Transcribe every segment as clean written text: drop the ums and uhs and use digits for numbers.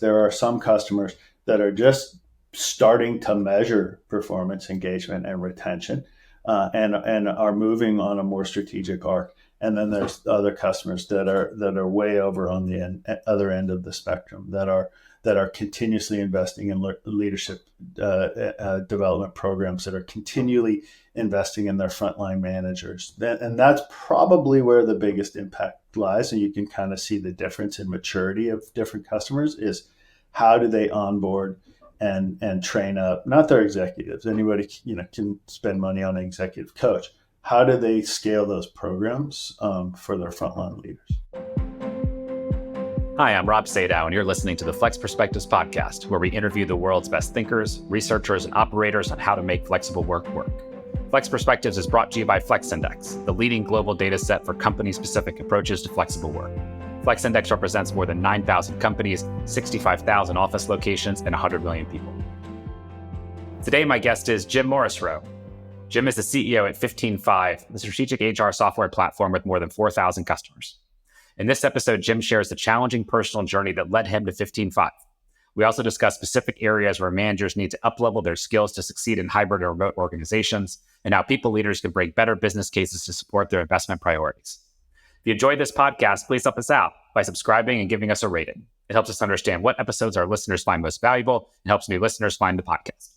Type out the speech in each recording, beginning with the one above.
There are some customers that are just starting to measure performance, engagement, and retention, and are moving on a more strategic arc. And then there's other customers that are way over on the other end of the spectrum that are continuously investing in leadership development programs, that are continually investing in their frontline managers. And that's probably where the biggest impact lies. And you can kind of see the difference in maturity of different customers is how do they onboard and train up, not their executives. Anybody, can spend money on an executive coach. How do they scale those programs for their frontline leaders? Hi, I'm Rob Sadow, and you're listening to the Flex Perspectives podcast, where we interview the world's best thinkers, researchers, and operators on how to make flexible work work. Flex Perspectives is brought to you by Flex Index, the leading global data set for company-specific approaches to flexible work. Flex Index represents more than 9,000 companies, 65,000 office locations, and 100 million people. Today, my guest is Jim Morrisroe. Jim is the CEO at 15Five, the strategic HR software platform with more than 4,000 customers. In this episode, Jim shares the challenging personal journey that led him to 15Five. We also discuss specific areas where managers need to uplevel their skills to succeed in hybrid or remote organizations, and how people leaders can bring better business cases to support their investment priorities. If you enjoyed this podcast, please help us out by subscribing and giving us a rating. It helps us understand what episodes our listeners find most valuable and helps new listeners find the podcast.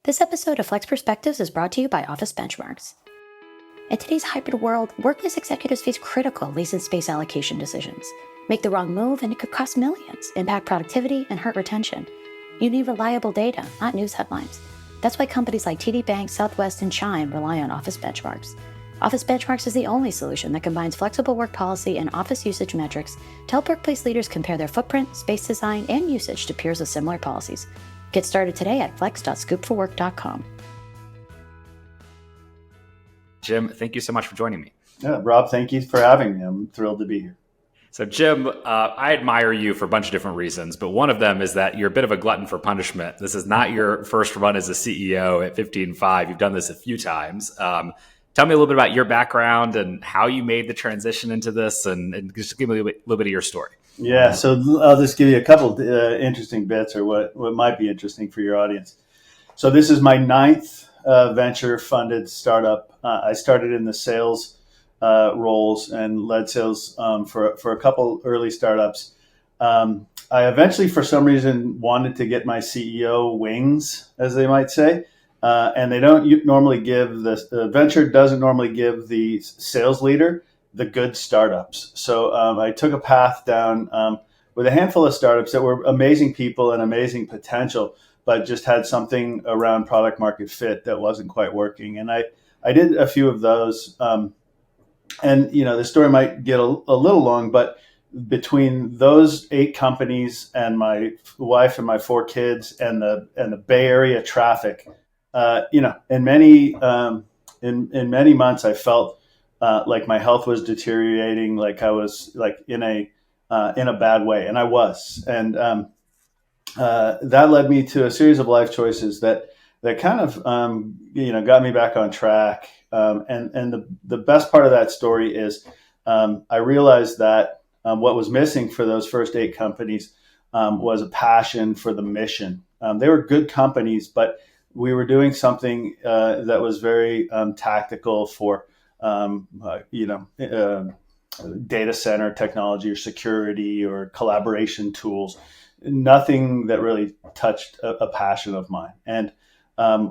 This episode of Flex Perspectives is brought to you by Office Benchmarks. In today's hybrid world, workplace executives face critical lease and space allocation decisions. Make the wrong move and it could cost millions, impact productivity, and hurt retention. You need reliable data, not news headlines. That's why companies like TD Bank, Southwest, and Chime rely on Office Benchmarks. Office Benchmarks is the only solution that combines flexible work policy and office usage metrics to help workplace leaders compare their footprint, space design, and usage to peers with similar policies. Get started today at flex.scoopforwork.com. Jim, thank you so much for joining me. Yeah, Rob, thank you for having me. I'm thrilled to be here. So Jim, I admire you for a bunch of different reasons, but one of them is that you're a bit of a glutton for punishment. This is not your first run as a CEO at 15Five. You've done this a few times. Tell me a little bit about your background and how you made the transition into this, and just give me a little bit of your story. Yeah, so I'll just give you a couple interesting bits, or what might be interesting for your audience. So this is my ninth venture-funded startup. I started in the sales roles and led sales for a couple early startups. I eventually, for some reason, wanted to get my CEO wings, as they might say. And they don't normally give the venture doesn't normally give the sales leader the good startups. So I took a path down with a handful of startups that were amazing people and amazing potential, but just had something around product market fit that wasn't quite working. And I did a few of those. And the story might get a little long, but between those 8 companies and my wife and my 4 kids and the Bay Area traffic, in many months, I felt like my health was deteriorating, like I was like in a bad way, and I was. And that led me to a series of life choices that kind of got me back on track. And the best part of that story is I realized that what was missing for those first 8 companies was a passion for the mission. They were good companies, but we were doing something that was very tactical for, data center technology or security or collaboration tools. Nothing that really touched a passion of mine. And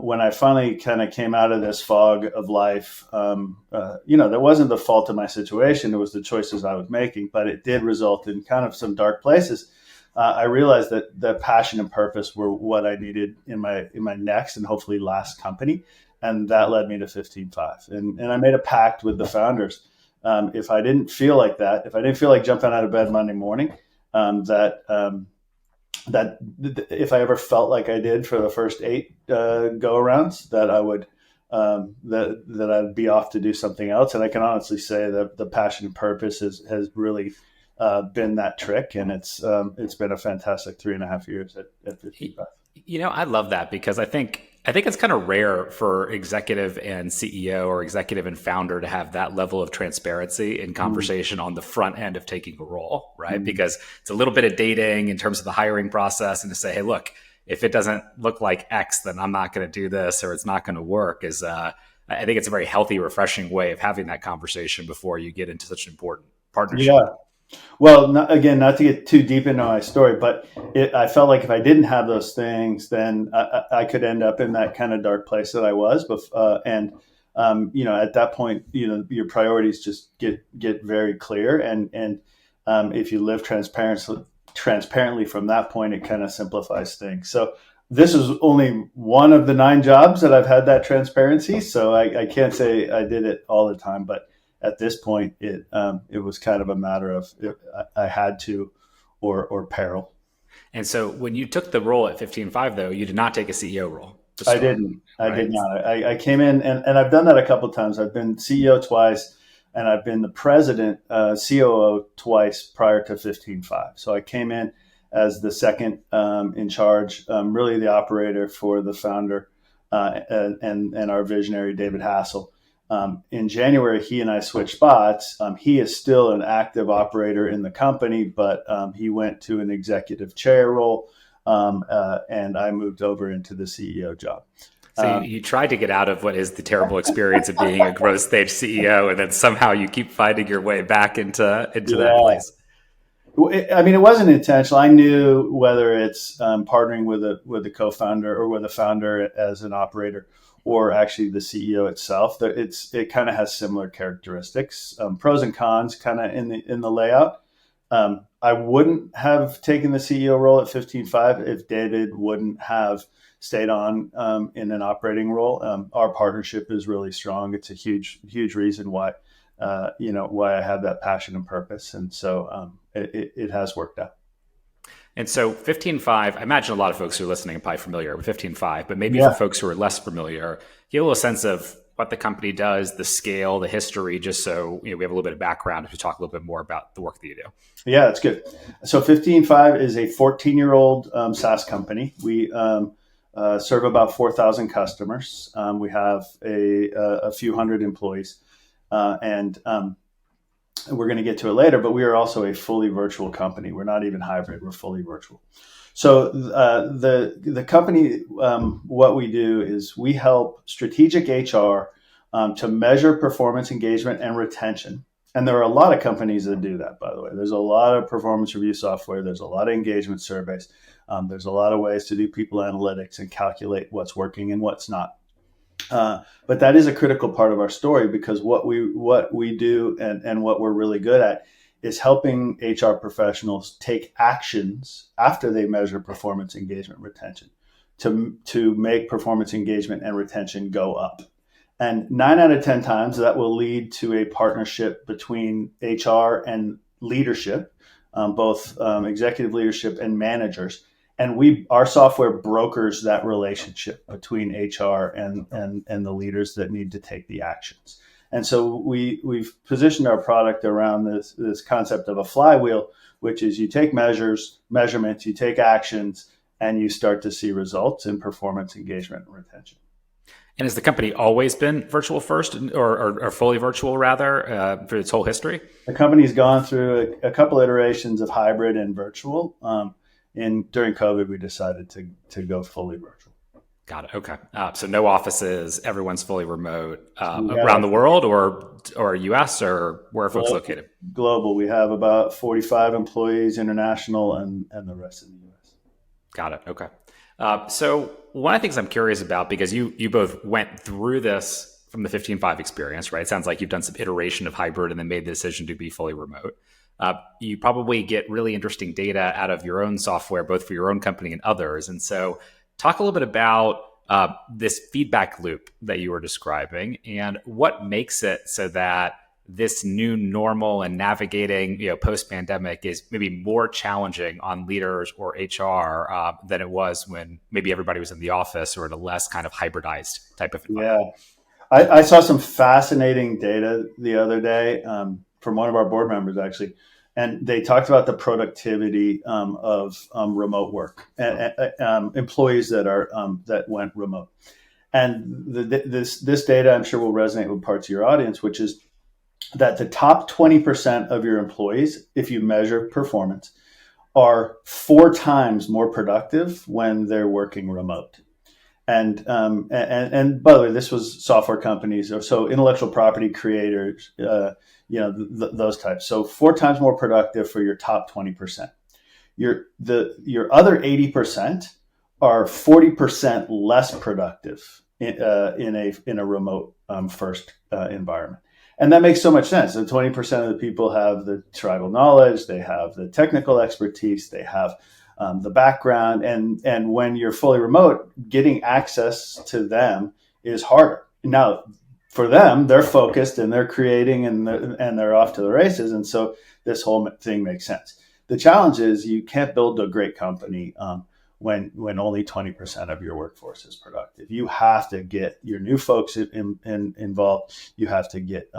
when I finally kind of came out of this fog of life, that wasn't the fault of my situation. It was the choices I was making, but it did result in kind of some dark places. I realized that passion and purpose were what I needed in my next and hopefully last company. And that led me to 15Five. And I made a pact with the founders. If I didn't feel like that, if I didn't feel like jumping out of bed Monday morning, that if I ever felt like I did for the first 8 go-arounds, that I would that I'd be off to do something else. And I can honestly say that the passion and purpose has really been that trick, and it's been a fantastic 3.5 years at 15Five. I love that, because I think I think it's kind of rare for executive and CEO or executive and founder to have that level of transparency in conversation on the front end of taking a role, right? Because it's a little bit of dating in terms of the hiring process, and to say, hey, look, if it doesn't look like X, then I'm not going to do this, or it's not going to work is, I think it's a very healthy, refreshing way of having that conversation before you get into such an important partnership. Yeah. Well, not to get too deep into my story, but I felt like if I didn't have those things, then I could end up in that kind of dark place that I was. And at that point, your priorities just get very clear. And if you live transparently from that point, it kind of simplifies things. So this is only one of the 9 jobs that I've had that transparency. So I can't say I did it all the time, but at this point, it was kind of a matter of I had to, or peril. And so when you took the role at 15Five, though, you did not take a CEO role. I didn't. I did not. I came in, and I've done that a couple of times. I've been CEO twice, and I've been the president, COO twice prior to 15Five. So I came in as the second in charge, really the operator for the founder and our visionary, David Hassel. In January, he and I switched spots. He is still an active operator in the company, but he went to an executive chair role, and I moved over into the CEO job. So you tried to get out of what is the terrible experience of being a growth stage CEO, and then somehow you keep finding your way back into that place. It wasn't intentional. I knew whether it's partnering with a co-founder or with a founder as an operator, or actually the CEO itself, it kind of has similar characteristics, pros and cons, kind of in the layout. I wouldn't have taken the CEO role at 15Five if David wouldn't have stayed on in an operating role. Our partnership is really strong. It's a huge reason why I have that passion and purpose, and so it has worked out. And so 15Five, I imagine a lot of folks who are listening are probably familiar with 15Five, but maybe for folks who are less familiar, give a little sense of what the company does, the scale, the history, just so we have a little bit of background to talk a little bit more about the work that you do. Yeah, that's good. So 15Five is a 14-year-old SaaS company. We serve about 4,000 customers. We have a few hundred employees, and we're going to get to it later, but we are also a fully virtual company. We're not even hybrid. We're fully virtual. So the company, what we do is we help strategic HR to measure performance, engagement, and retention. And there are a lot of companies that do that, by the way. There's a lot of performance review software. There's a lot of engagement surveys. There's a lot of ways to do people analytics and calculate what's working and what's not. But that is a critical part of our story, because what we do and what we're really good at is helping HR professionals take actions after they measure performance, engagement, retention to make performance, engagement, and retention go up. And 9 out of 10 times that will lead to a partnership between HR and leadership, both executive leadership and managers. And our software brokers that relationship between HR and the leaders that need to take the actions. And so we've positioned our product around this concept of a flywheel, which is you take measurements, you take actions, and you start to see results in performance, engagement, and retention. And has the company always been virtual first, or fully virtual rather, for its whole history? The company's gone through a couple iterations of hybrid and virtual. And during COVID, we decided to go fully virtual. Got it. Okay. So no offices, everyone's fully remote around the world, or US, or where are folks located? Global. We have about 45 employees, international, and the rest in the US. Got it. Okay. So one of the things I'm curious about, because you both went through this from the 15Five experience, right? It sounds like you've done some iteration of hybrid and then made the decision to be fully remote. You probably get really interesting data out of your own software, both for your own company and others. And so talk a little bit about this feedback loop that you were describing, and what makes it so that this new normal and navigating, post-pandemic is maybe more challenging on leaders or HR than it was when maybe everybody was in the office or in a less kind of hybridized type of environment. Yeah, I saw some fascinating data the other day from one of our board members, actually. And they talked about the productivity of remote work and employees that went remote. And this data, I'm sure, will resonate with parts of your audience, which is that the top 20% of your employees, if you measure performance, are 4 times more productive when they're working remote. And by the way, this was software companies, so intellectual property creators, those types. So 4 times more productive for your top 20%. Your other 80% are 40% less productive in a remote first environment. And that makes so much sense. So 20% of the people have the tribal knowledge, they have the technical expertise, they have the background, and when you're fully remote, getting access to them is harder. Now, for them, they're focused and they're creating and they're off to the races, and so this whole thing makes sense. The challenge is you can't build a great company when only 20% of your workforce is productive. You have to get your new folks involved. You have to get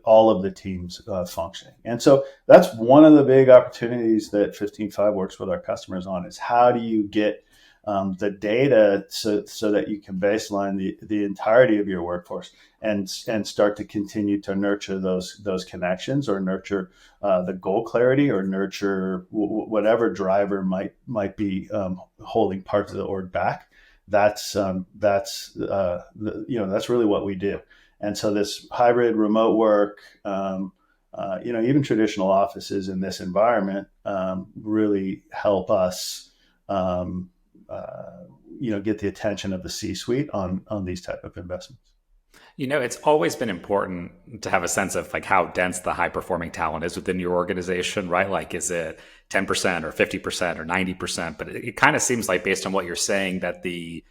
all of the teams functioning. And so that's one of the big opportunities that 15Five works with our customers on, is how do you get the data so that you can baseline the entirety of your workforce and start to continue to nurture those connections, or nurture the goal clarity, or nurture whatever driver might be holding parts of the org back. That's really what we do. And so this hybrid remote work, even traditional offices in this environment really help us get the attention of the C-suite on these type of investments. It's always been important to have a sense of like how dense the high performing talent is within your organization, right? Like, is it 10% or 50% or 90%? But it kind of seems like, based on what you're saying, that the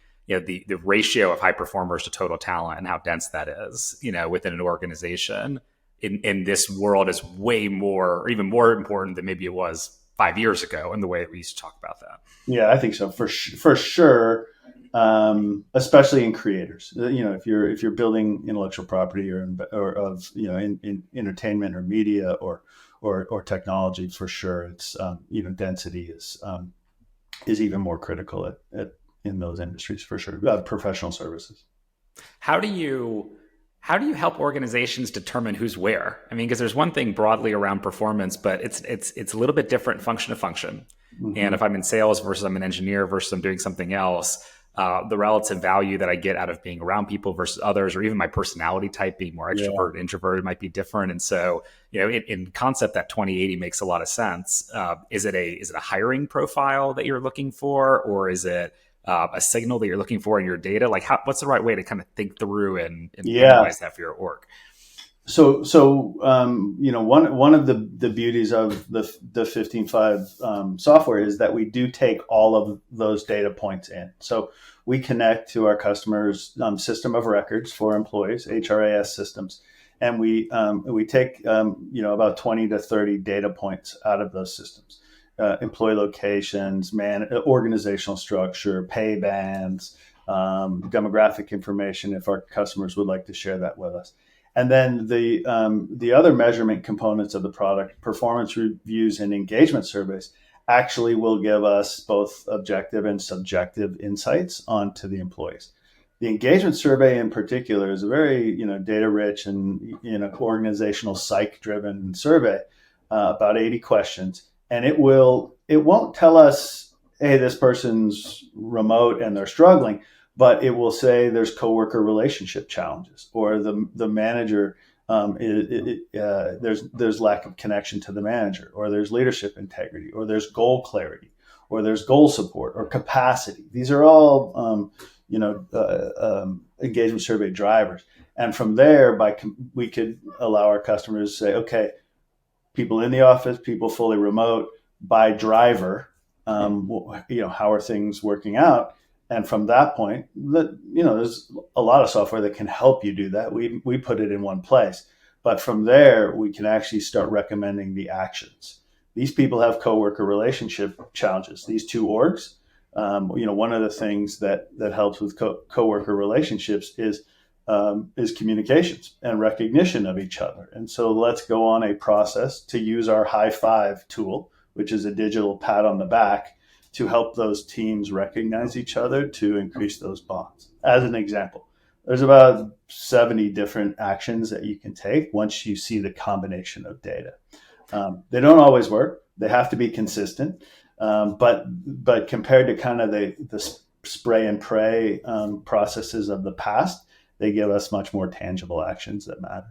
ratio of high performers to total talent and how dense that is, within an organization in this world is way more, or even more important than maybe it was 5 years ago, in the way that we used to talk about that. Yeah, I think so, for sure. Especially in creators, if you're building intellectual property or in entertainment or media or technology, for sure, it's density is even more critical in those industries, for sure. Professional services. How do you help organizations determine who's where? I mean, because there's one thing broadly around performance, but it's a little bit different function to function. Mm-hmm. And if I'm in sales versus I'm an engineer versus I'm doing something else, the relative value that I get out of being around people versus others, or even my personality type being more extrovert, introverted, might be different. And so, in concept, that 20/80 makes a lot of sense. Is it a hiring profile that you're looking for, or is it a signal that you're looking for in your data? Like, what's the right way to kind of think through and analyze that for your org? So one of the beauties of the 15Five software is that we do take all of those data points in. So we connect to our customers' system of records for employees, HRAS systems, and we take about 20 to 30 data points out of those systems. Employee locations, organizational structure, pay bands, demographic information, if our customers would like to share that with us. And then the other measurement components of the product, performance reviews and engagement surveys, actually will give us both objective and subjective insights onto the employees. The engagement survey in particular is a very data rich and organizational psych driven survey, about 80 questions, and it won't tell us, hey, this person's remote and they're struggling, but it will say there's coworker relationship challenges, or the manager there's lack of connection to the manager, or there's leadership integrity, or there's goal clarity, or there's goal support or capacity. These are all engagement survey drivers, and from there, we could allow our customers to say, okay, people in the office, people fully remote, by driver, how are things working out? And from that point, there's a lot of software that can help you do that. We put it in one place, but from there we can actually start recommending the actions. These people have coworker relationship challenges. These two orgs, one of the things that helps with coworker relationships is communications and recognition of each other. And so let's go on a process to use our high five tool, which is a digital pat on the back, to help those teams recognize each other to increase those bonds. As an example, there's about 70 different actions that you can take once you see the combination of data. They don't always work. They have to be consistent. But compared to kind of the spray and pray processes of the past, they give us much more tangible actions that matter.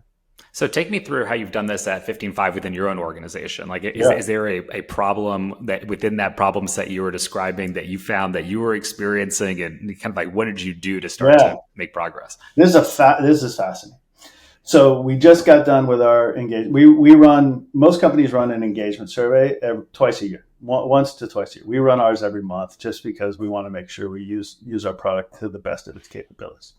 So take me through how you've done this at 15Five within your own organization. Like, is there a problem that within that problem set you were describing that you found that you were experiencing, and kind of like, what did you do to start to make progress? This is fascinating. So we just got done with our engagement. Most companies run an engagement survey twice a year, once to twice a year. We run ours every month just because we want to make sure we use our product to the best of its capabilities.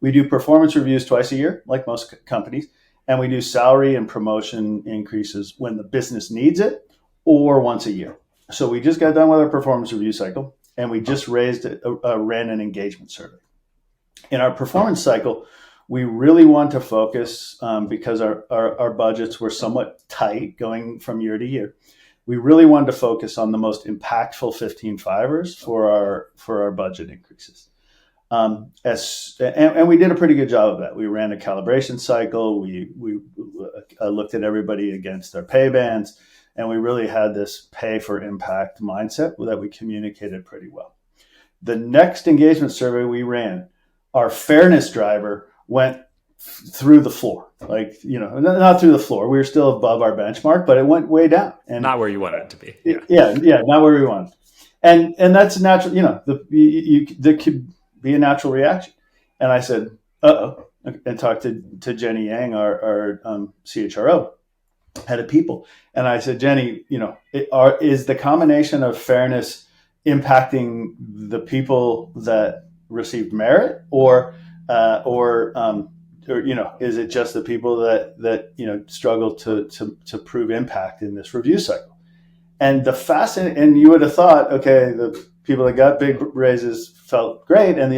We do performance reviews twice a year, like most companies. And we do salary and promotion increases when the business needs it, or once a year. So we just got done with our performance review cycle, and we just ran an engagement survey. In our performance cycle, we really want to focus, because our budgets were somewhat tight going from year to year. We really wanted to focus on the most impactful 15Fivers for our budget increases. And we did a pretty good job of that. We ran a calibration cycle. We looked at everybody against their pay bands, and we really had this pay for impact mindset that we communicated pretty well. The next engagement survey we ran, our fairness driver went through the floor. Like, not through the floor. We were still above our benchmark, but it went way down. And not where you wanted it to be. Yeah, not where we wanted. And that's natural. There could be a natural reaction. And I said, uh-oh, and talked to Jenny Yang, our CHRO, head of people. And I said, Jenny, is the combination of fairness impacting the people that received merit, or is it just the people that struggle to prove impact in this review cycle? And and you would have thought, okay, the people that got big raises felt great, and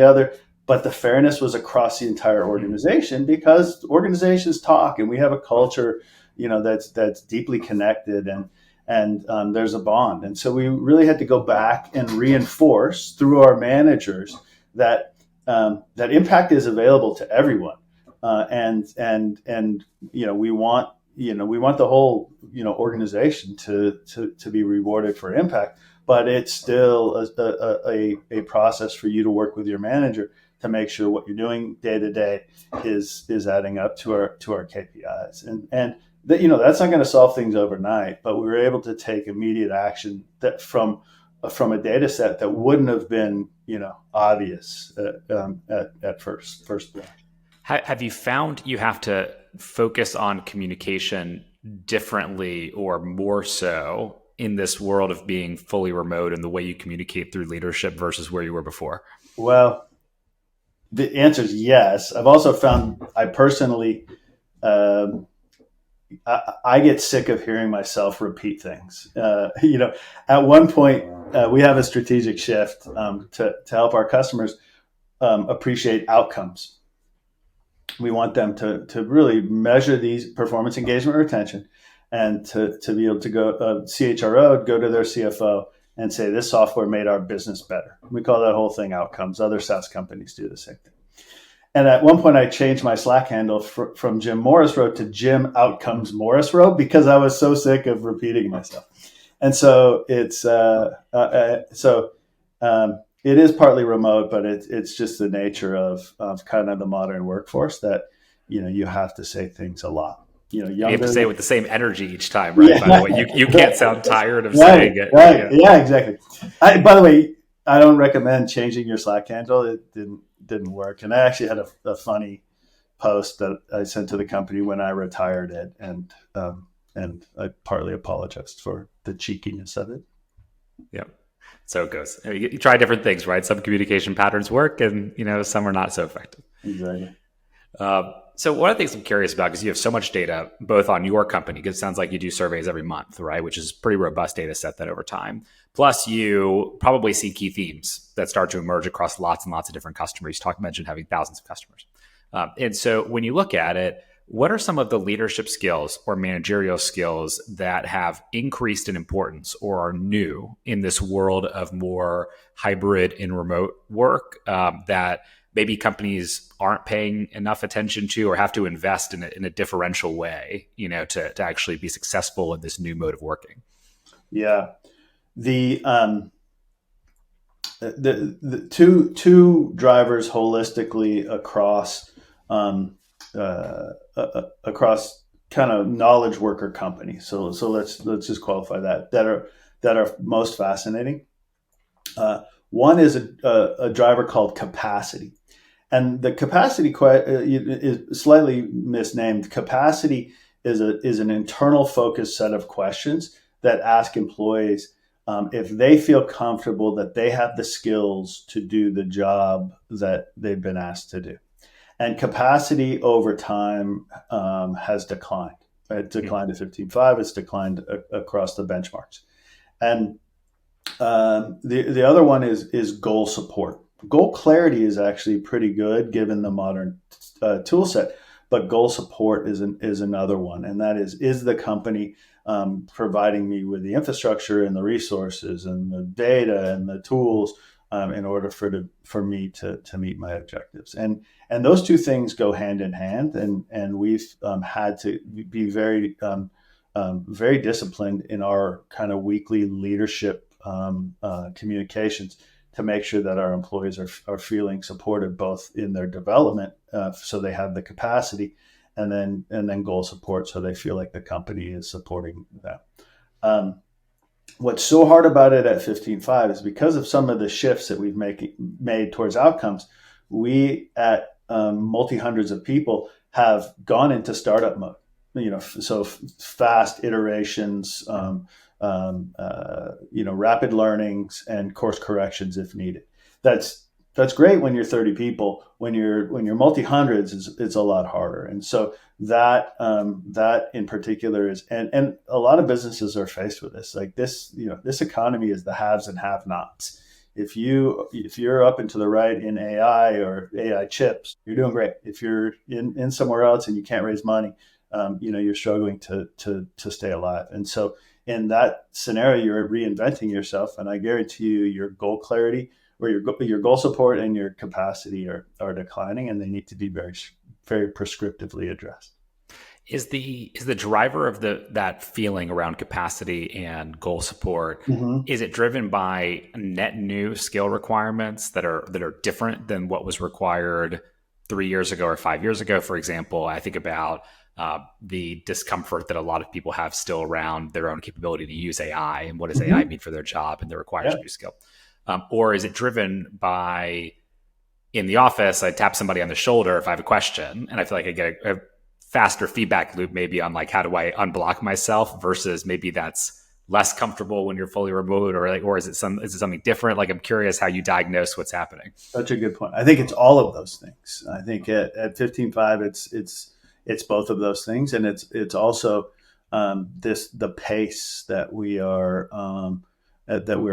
but the fairness was across the entire organization, because organizations talk, and we have a culture, that's deeply connected, and there's a bond. And so we really had to go back and reinforce through our managers that impact is available to everyone, and we want the whole organization to be rewarded for impact. But it's still a process for you to work with your manager to make sure what you're doing day to day is adding up to our KPIs. And that's not going to solve things overnight, but we were able to take immediate action that from a data set that wouldn't have been obvious at first glance. Have you found you have to focus on communication differently or more so in this world of being fully remote and the way you communicate through leadership versus where you were before? Well, the answer is yes. I've also found I personally, I get sick of hearing myself repeat things. At one point, we have a strategic shift to help our customers appreciate outcomes. We want them to really measure these performance, engagement, retention, and to be able to go, CHRO go to their CFO and say, this software made our business better. We call that whole thing outcomes. Other SaaS companies do the same thing. And at one point I changed my Slack handle from Jim Morrisroe to Jim Outcomes Morrisroe, because I was so sick of repeating myself. And so it is partly remote, but it's just the nature of kind of the modern workforce that, you have to say things a lot. You have to say it with the same energy each time, right? Yeah. By the way, you can't sound tired of saying it. Right. Yeah, exactly. By the way, I don't recommend changing your Slack handle. It didn't work. And I actually had a funny post that I sent to the company when I retired it, and I partly apologized for the cheekiness of it. Yeah. So it goes. You try different things, right? Some communication patterns work, and some are not so effective. Exactly. So one of the things I'm curious about, because you have so much data, both on your company, because it sounds like you do surveys every month, right? Which is a pretty robust data set that over time. Plus, you probably see key themes that start to emerge across lots and lots of different customers. You mentioned having thousands of customers. And so when you look at it, What are some of the leadership skills or managerial skills that have increased in importance or are new in this world of more hybrid and remote work that maybe companies aren't paying enough attention to or have to invest in a differential way, to actually be successful in this new mode of working? Yeah. The two drivers holistically across kind of knowledge worker companies. So let's just qualify that are most fascinating. One is a driver called capacity, and the capacity is slightly misnamed. Capacity is an internal focused set of questions that ask employees if they feel comfortable that they have the skills to do the job that they've been asked to do. And capacity over time has declined. It declined to 15.5. It's declined across the benchmarks. And the other one is goal support. Goal clarity is actually pretty good given the modern tool set, but goal support is another one. And that is the company providing me with the infrastructure and the resources and the data and the tools in order for me to meet my objectives. And those two things go hand in hand. And we've had to be very very disciplined in our kind of weekly leadership communications to make sure that our employees are feeling supported both in their development, so they have the capacity, and then goal support, so they feel like the company is supporting them. What's so hard about it at 15.5 is because of some of the shifts that we've made towards outcomes, we at multi-hundreds of people have gone into startup mode. So fast iterations, rapid learnings and course corrections if needed. That's great when you're 30 people. When you're multi-hundreds, it's a lot harder. And so that in particular is, and a lot of businesses are faced with this. Like this economy is the haves and have-nots. If you're up and to the right in AI or AI chips, you're doing great. If you're in somewhere else and you can't raise money, you're struggling to stay alive. And so in that scenario, you're reinventing yourself. And I guarantee you, your goal clarity or your goal support and your capacity are declining, and they need to be very, very prescriptively addressed. Is the driver of that feeling around capacity and goal support, is it driven by net new skill requirements that are different than what was required 3 years ago or 5 years ago? For example, I think about the discomfort that a lot of people have still around their own capability to use AI and what does AI mean for their job, and that requires a new skill. Or is it driven by, in the office, I tap somebody on the shoulder if I have a question, and I feel like I get a faster feedback loop maybe on like, how do I unblock myself, versus maybe that's less comfortable when you're fully remote, or is it something different? Like, I'm curious how you diagnose what's happening. Such a good point. I think it's all of those things. I think at 15.5, it's both of those things, and it's also the pace that we're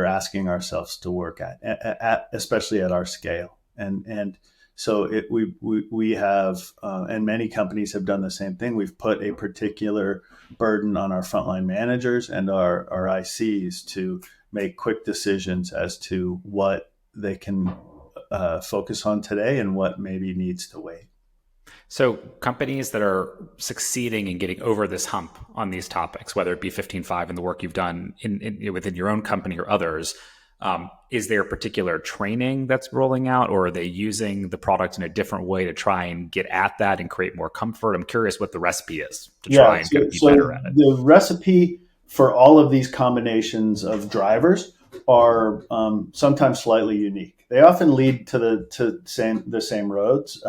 asking ourselves to work at especially at our scale, and so we have and many companies have done the same thing. We've put a particular burden on our frontline managers and our ICs to make quick decisions as to what they can focus on today and what maybe needs to wait. So companies that are succeeding in getting over this hump on these topics, whether it be 15.5 and the work you've done within your own company or others, is there particular training that's rolling out, or are they using the product in a different way to try and get at that and create more comfort? I'm curious what the recipe is to try and be better at it. The recipe for all of these combinations of drivers are sometimes slightly unique. They often lead to the same roads.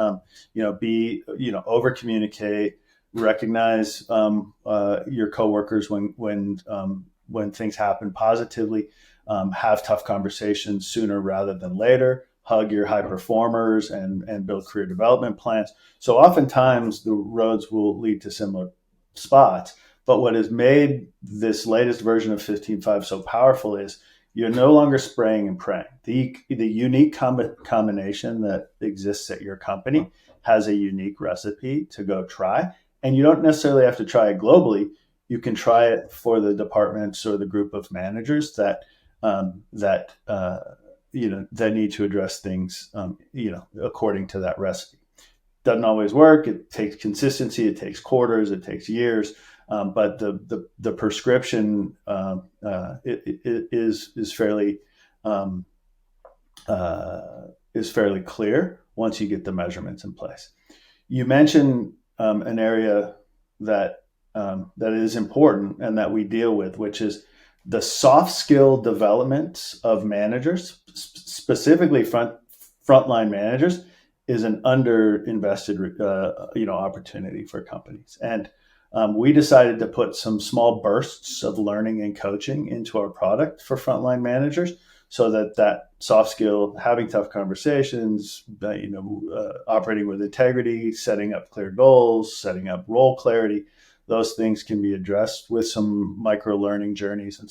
Over communicate, recognize your coworkers when things happen positively, have tough conversations sooner rather than later, hug your high performers, and build career development plans. So oftentimes the roads will lead to similar spots. But what has made this latest version of 15.5 so powerful is you're no longer spraying and praying. The unique combination that exists at your company has a unique recipe to go try, And you don't necessarily have to try it globally. You can try it for the departments or the group of managers that need to address things according to that recipe. Doesn't always work. It takes consistency. It takes quarters. It takes years. But the prescription is fairly clear once you get the measurements in place. You mentioned an area that is important and that we deal with, which is the soft skill development of managers, specifically frontline managers, is an underinvested opportunity for companies. And we decided to put some small bursts of learning and coaching into our product for frontline managers, so that soft skill, having tough conversations, operating with integrity, setting up clear goals, setting up role clarity, those things can be addressed with some micro learning journeys and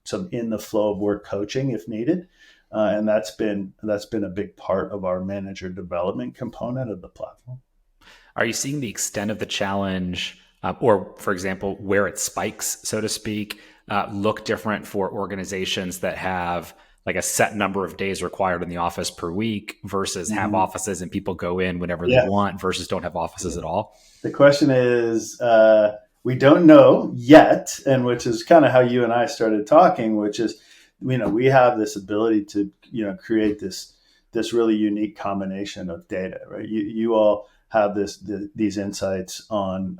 some in the flow of work coaching if needed. And that's been a big part of our manager development component of the platform. Are you seeing the extent of the challenge, or for example, where it spikes, so to speak, look different for organizations that have like a set number of days required in the office per week versus have offices and people go in whenever they want versus don't have offices at all? The question is, we don't know yet, and which is kind of how you and I started talking, which is, we have this ability to, create this really unique combination of data, right? You all have these insights on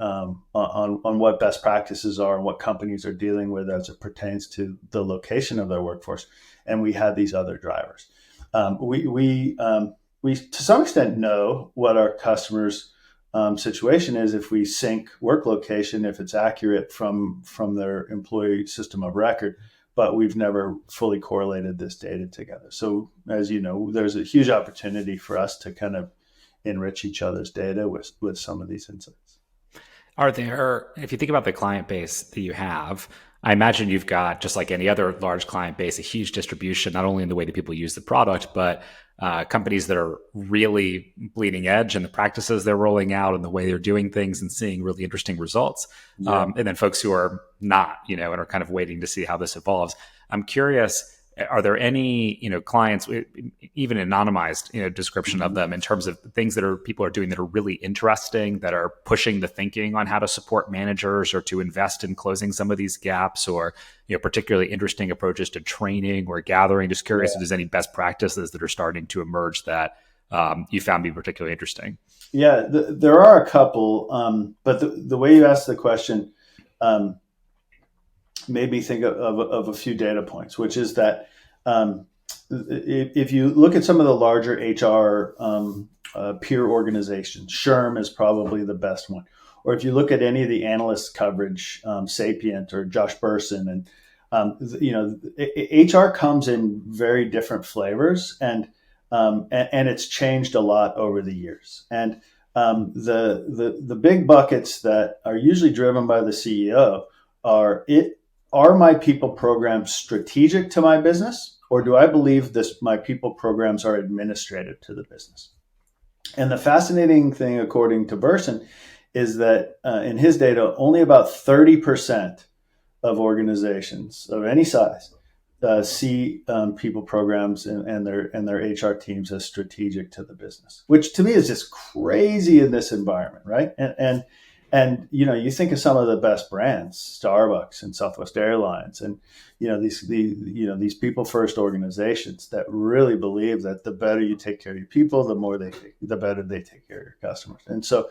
what best practices are and what companies are dealing with as it pertains to the location of their workforce, and we have these other drivers. We to some extent know what our customers' situation is if we sync work location, if it's accurate from their employee system of record, but we've never fully correlated this data together. So as you know, there's a huge opportunity for us to kind of enrich each other's data with some of these insights. Are there, if you think about the client base that you have, I imagine you've got, just like any other large client base, a huge distribution, not only in the way that people use the product, but companies that are really bleeding edge in the practices they're rolling out and the way they're doing things and seeing really interesting results. Yeah. And then folks who are not, and are kind of waiting to see how this evolves. I'm curious, are there any, clients, even anonymized, description of them in terms of things that people are doing that are really interesting, that are pushing the thinking on how to support managers or to invest in closing some of these gaps, or, particularly interesting approaches to training or gathering? Just curious if there's any best practices that are starting to emerge that you found to be particularly interesting. Yeah, there are a couple, but the way you asked the question made me think of a few data points, which is that if you look at some of the larger HR peer organizations, SHRM is probably the best one. Or if you look at any of the analyst coverage, Sapient or Josh Bersin, and HR comes in very different flavors, and it's changed a lot over the years. And the big buckets that are usually driven by the CEO are my people programs strategic to my business, or do I believe my people programs are administrative to the business? And the fascinating thing, according to Bersin, is that in his data, only about 30% of organizations of any size see people programs and their HR teams as strategic to the business, which to me is just crazy in this environment, right? And you think of some of the best brands, Starbucks and Southwest Airlines, and these people first organizations that really believe that the better you take care of your people, the better they take care of your customers. And so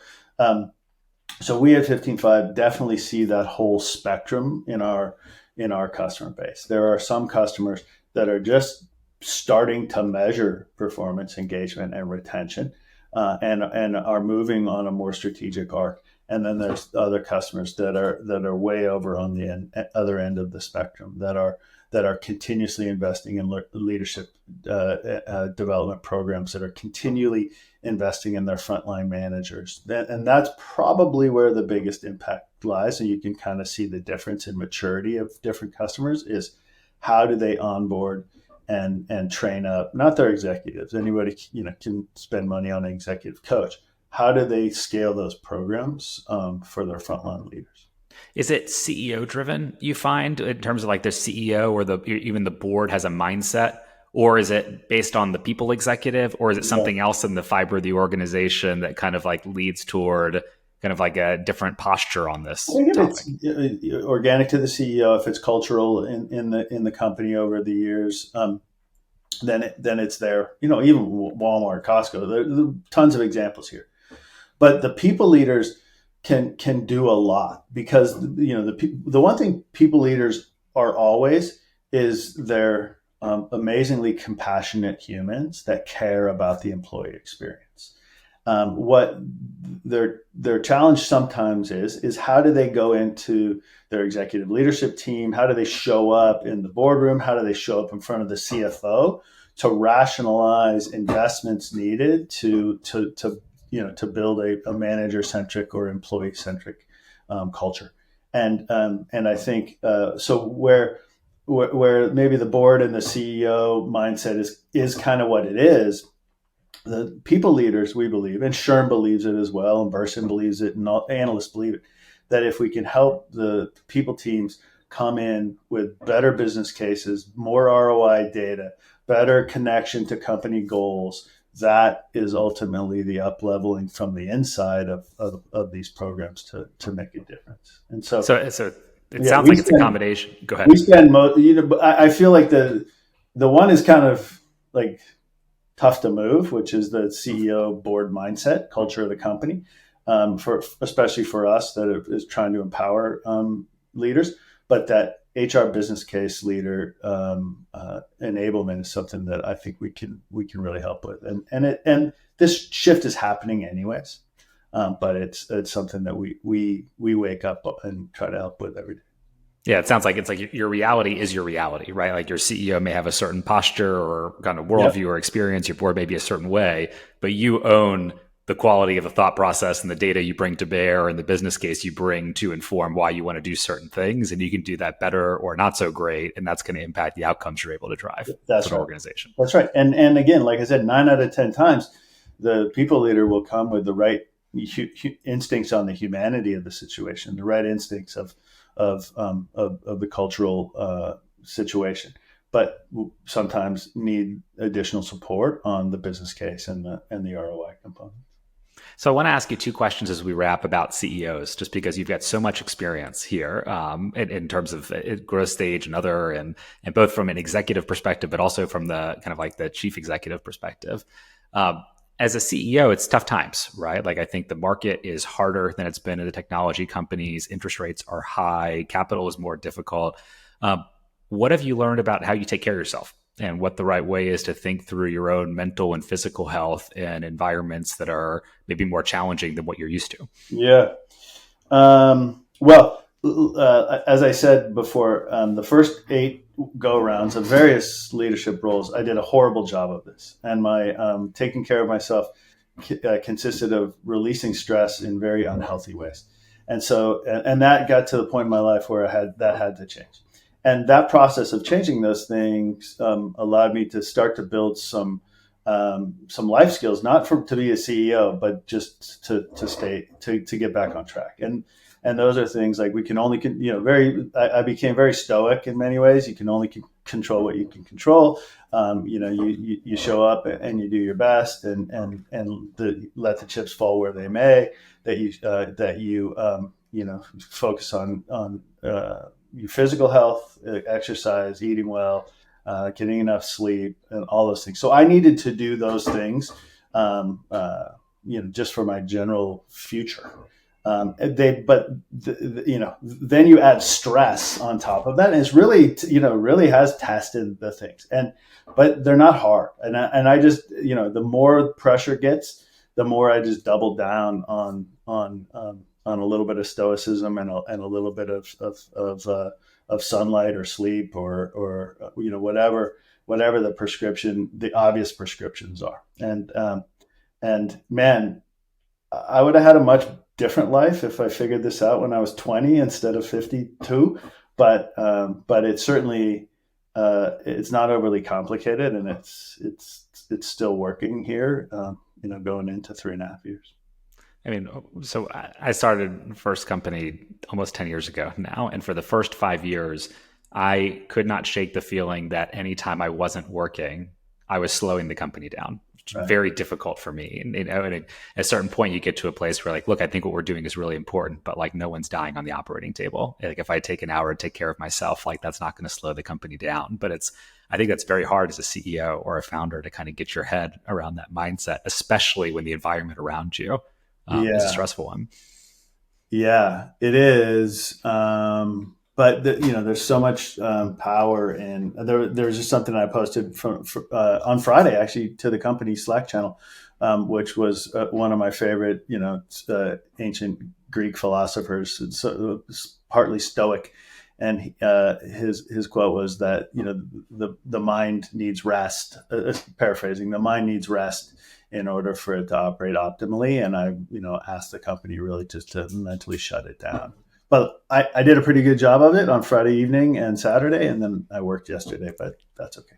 we at 15Five definitely see that whole spectrum in our customer base. There are some customers that are just starting to measure performance, engagement, and retention, and are moving on a more strategic arc. And then there's other customers that are way over on the other end of the spectrum that are continuously investing in leadership development programs, that are continually investing in their frontline managers. And that's probably where the biggest impact lies. And you can kind of see the difference in maturity of different customers is how do they onboard and train up, not their executives. Anybody can spend money on an executive coach. how do they scale those programs for their frontline leaders. Is it CEO driven, you find, in terms of like the CEO or even the board has a mindset? Or is it based on the people executive? Or is it something else in the fiber of the organization that kind of like leads toward kind of like a different posture on this topic? If it's organic to the CEO, if it's cultural in the company over the years, then it's there. Even Walmart, Costco, there are tons of examples here. But the people leaders can do a lot, because the one thing people leaders are always is they're amazingly compassionate humans that care about the employee experience. What their challenge sometimes is how do they go into their executive leadership team? How do they show up in the boardroom? How do they show up in front of the CFO to rationalize investments needed to build a manager-centric or employee-centric culture? And I think so where maybe the board and the CEO mindset is kind of what it is. The people leaders, we believe, and Sherm believes it as well, and Burson believes it, and all analysts believe it, that if we can help the people teams come in with better business cases, more ROI data, better connection to company goals, that is ultimately the up-leveling from the inside of these programs to make a difference. And so it sounds like it's a combination. Go ahead. We spend I feel like the one is kind of like tough to move, which is the CEO board mindset, culture of the company, especially for us that is trying to empower leaders. But that HR business case leader enablement is something that I think we can really help with, and this shift is happening anyways, but it's something that we wake up and try to help with every day. Yeah, it sounds like it's like your reality is your reality, right? Like your CEO may have a certain posture or kind of worldview or experience, your board may be a certain way, but you own the quality of the thought process and the data you bring to bear and the business case you bring to inform why you want to do certain things. And you can do that better or not so great. And that's going to impact the outcomes you're able to drive for the organization. That's right. And again, like I said, 9 out of 10 times, the people leader will come with the right instincts on the humanity of the situation, the right instincts of the cultural situation, but sometimes need additional support on the business case and the ROI component. So I want to ask you 2 questions as we wrap about CEOs, just because you've got so much experience here in terms of growth stage and other, and both from an executive perspective, but also from the kind of like the chief executive perspective. As a CEO, it's tough times, right? Like I think the market is harder than it's been in the technology companies. Interest rates are high. Capital is more difficult. What have you learned about how you take care of yourself and what the right way is to think through your own mental and physical health in environments that are maybe more challenging than what you're used to? Yeah. Well, as I said before, the first 8 go-rounds of various leadership roles, I did a horrible job of this. And my taking care of myself consisted of releasing stress in very unhealthy ways. And so, and that got to the point in my life where that had to change. And that process of changing those things allowed me to start to build some life skills, not to be a CEO, but just to get back on track. And those are things like we can only, I became very stoic in many ways. You can only control what you can control. You show up and you do your best and let the chips fall where they may. That you focus on your physical health, exercise, eating well, getting enough sleep, and all those things. So I needed to do those things, just for my general future. Then you add stress on top of that, and it's really has tested the things. But they're not hard. And I just, the more pressure gets, the more I just double down on a little bit of stoicism and a little bit of sunlight or sleep or whatever the obvious prescriptions are. And man, I would have had a much different life if I figured this out when I was 20 instead of 52. But it's certainly it's not overly complicated, and it's still working here. Going into 3.5 years. I mean, so I started first company almost 10 years ago now. And for the first 5 years, I could not shake the feeling that anytime I wasn't working, I was slowing the company down. Right. Very difficult for me. And at a certain point, you get to a place where like, look, I think what we're doing is really important, but like no one's dying on the operating table. Like if I take an hour to take care of myself, like that's not going to slow the company down. But I think that's very hard as a CEO or a founder to kind of get your head around that mindset, especially when the environment around you is a stressful one. Yeah, it is. But there's so much power in there's just something I posted on Friday actually to the company Slack channel, which was one of my favorite ancient Greek philosophers, partly Stoic, and his quote was that the mind needs rest. Paraphrasing, the mind needs rest in order for it to operate optimally, and I asked the company really just to mentally shut it down. But I did a pretty good job of it on Friday evening and Saturday, and then I worked yesterday, but that's okay.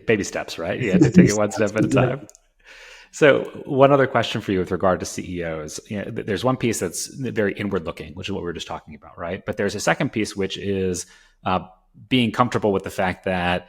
Baby steps, right? You have to take it one step at a time. So one other question for you with regard to CEOs, there's one piece that's very inward looking, which is what we were just talking about, right? But there's a second piece, which is being comfortable with the fact that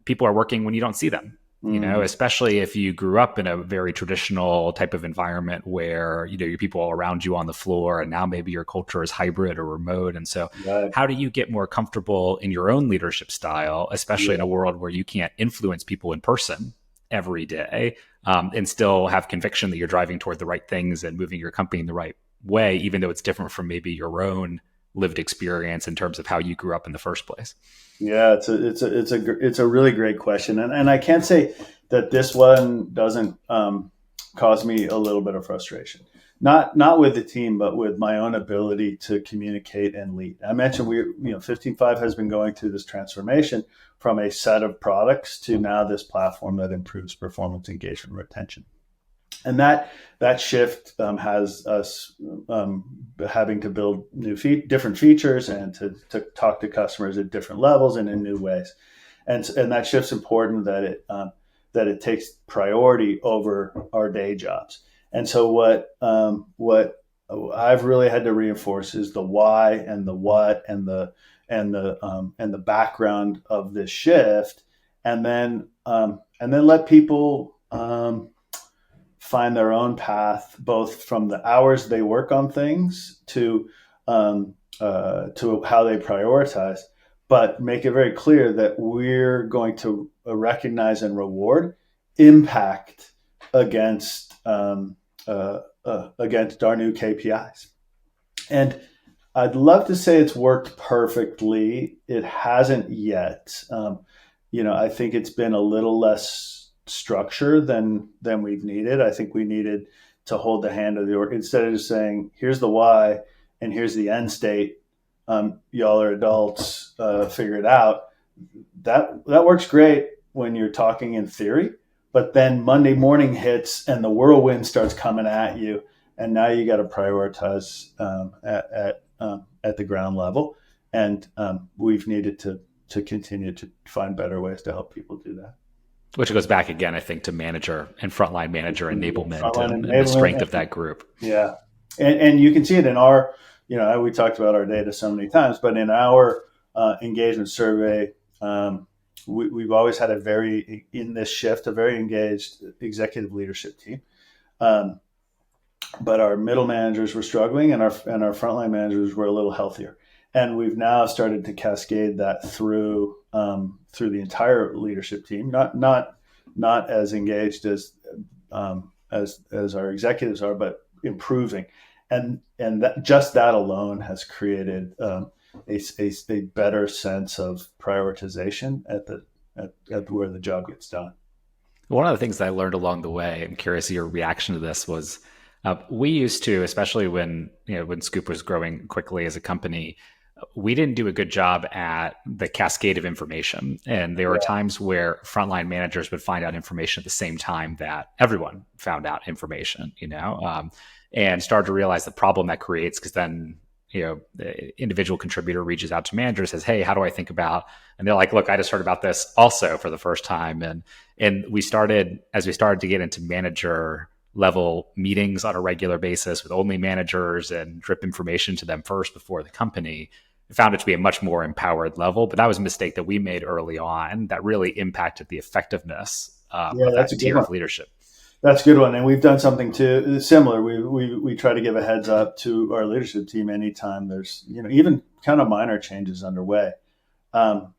people are working when you don't see them. Especially if you grew up in a very traditional type of environment where, your people around you on the floor, and now maybe your culture is hybrid or remote. And so how do you get more comfortable in your own leadership style, especially in a world where you can't influence people in person every day, and still have conviction that you're driving toward the right things and moving your company in the right way, even though it's different from maybe your own lived experience in terms of how you grew up in the first place? Yeah, it's a really great question, and I can't say that this one doesn't cause me a little bit of frustration. Not with the team, but with my own ability to communicate and lead. I mentioned 15Five has been going through this transformation from a set of products to now this platform that improves performance, engagement, retention. And that shift has us having to build different features and to talk to customers at different levels and in new ways. And that shift's important that it takes priority over our day jobs. And so what I've really had to reinforce is the why and the what and the background of this shift, and then let people find their own path, both from the hours they work on things to how they prioritize, but make it very clear that we're going to recognize and reward impact against our new KPIs. And I'd love to say it's worked perfectly. It hasn't yet. I think it's been a little less structure than we've needed. I think we needed to hold the hand of the org instead of just saying, here's the why and here's the end state. Y'all are adults, figure it out. That works great when you're talking in theory, but then Monday morning hits and the whirlwind starts coming at you, and now you got to prioritize at the ground level. And we've needed to continue to find better ways to help people do that. Which goes back again, I think, to manager and frontline manager enablement and the strength of that group. Yeah. And you can see it in our, we talked about our data so many times, but in our engagement survey, we've always had a very engaged executive leadership team. But our middle managers were struggling and our frontline managers were a little healthier. And we've now started to cascade that through the entire leadership team, not as engaged as our executives are, but improving. And that alone has created a better sense of prioritization at where the job gets done. One of the things that I learned along the way, I'm curious your reaction to this, was we used to, especially when Scoop was growing quickly as a company, we didn't do a good job at the cascade of information. And there were times where frontline managers would find out information at the same time that everyone found out information, and started to realize the problem that creates, because then, the individual contributor reaches out to manager, says, hey, how do I think about, and they're like, look, I just heard about this also for the first time. And as we started to get into manager level meetings on a regular basis with only managers and drip information to them first before the company. I found it to be a much more empowered level, but that was a mistake that we made early on that really impacted the effectiveness of that tier of leadership. That's a good one. And we've done something similar. We try to give a heads up to our leadership team anytime there's, even kind of minor changes underway. And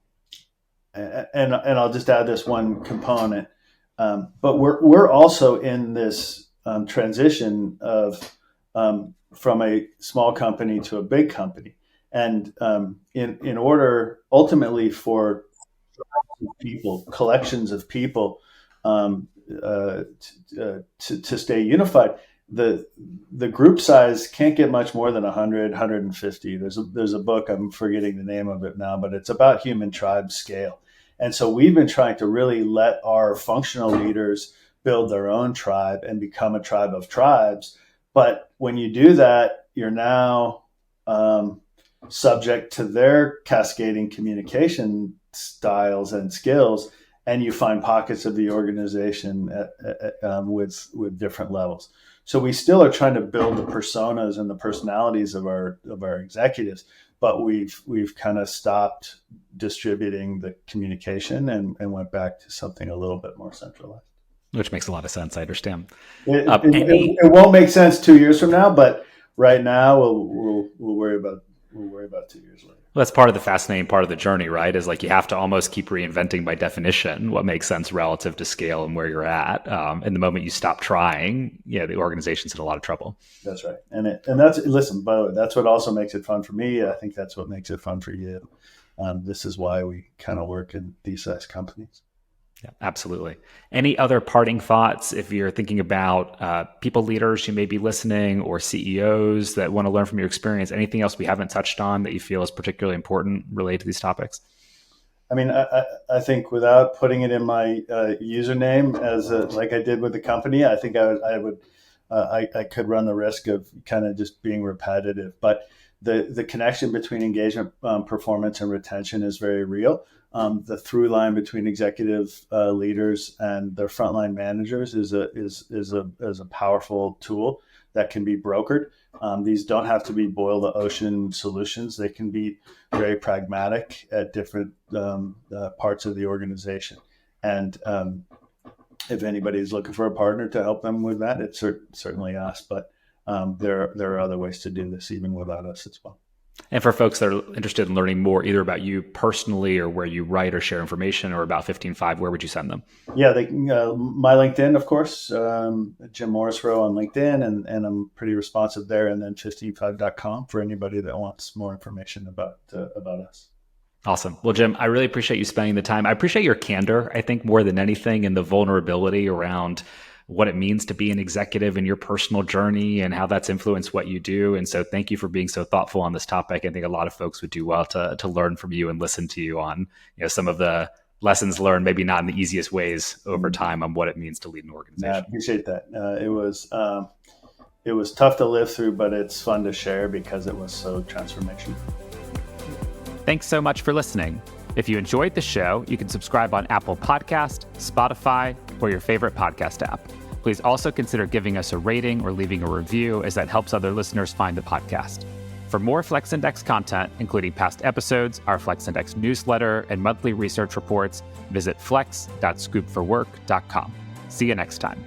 I'll just add this one component. But we're also in this transition of from a small company to a big company. And in order ultimately for collections of people to stay unified, the group size can't get much more than 100, 150. There's a book, I'm forgetting the name of it now, but it's about human tribe scale. And so we've been trying to really let our functional leaders build their own tribe and become a tribe of tribes. But when you do that, you're now subject to their cascading communication styles and skills, and you find pockets of the organization with different levels. So we still are trying to build the personas and the personalities of our executives, but we've kind of stopped distributing the communication and went back to something a little bit more centralized. Which makes a lot of sense. I understand. It won't make sense 2 years from now, but right now we'll worry about 2 years later. Well, that's part of the fascinating part of the journey, right? Is like you have to almost keep reinventing by definition what makes sense relative to scale and where you're at. And the moment you stop trying, the organization's in a lot of trouble. That's right. And listen, by the way, that's what also makes it fun for me. I think that's what makes it fun for you. This is why we kind of work in these size companies. Yeah, absolutely. Any other parting thoughts if you're thinking about people leaders who may be listening or CEOs that want to learn from your experience? Anything else we haven't touched on that you feel is particularly important related to these topics? I mean, I think without putting it in my username like I did with the company, I think I could run the risk of kind of just being repetitive. But the connection between engagement, performance, and retention is very real. The through line between executive leaders and their frontline managers is a powerful tool that can be brokered. These don't have to be boil the ocean solutions. They can be very pragmatic at different parts of the organization. And if anybody's looking for a partner to help them with that, it's certainly us. But there are other ways to do this even without us as well. And for folks that are interested in learning more, either about you personally or where you write or share information or about 15Five, where would you send them? Yeah, my LinkedIn, of course, Jim Morrisroe on LinkedIn, and I'm pretty responsive there. And then 15five.com for anybody that wants more information about us. Awesome. Well, Jim, I really appreciate you spending the time. I appreciate your candor, I think, more than anything, and the vulnerability around what it means to be an executive in your personal journey and how that's influenced what you do. And so thank you for being so thoughtful on this topic. I think a lot of folks would do well to learn from you and listen to you on some of the lessons learned, maybe not in the easiest ways over time, on what it means to lead an organization. I appreciate that. It was tough to live through, but it's fun to share because it was so transformational. Thanks so much for listening. If you enjoyed the show, you can subscribe on Apple Podcast, Spotify, or your favorite podcast app. Please also consider giving us a rating or leaving a review, as that helps other listeners find the podcast. For more Flex Index content, including past episodes, our Flex Index newsletter, and monthly research reports, visit flex.scoopforwork.com. See you next time.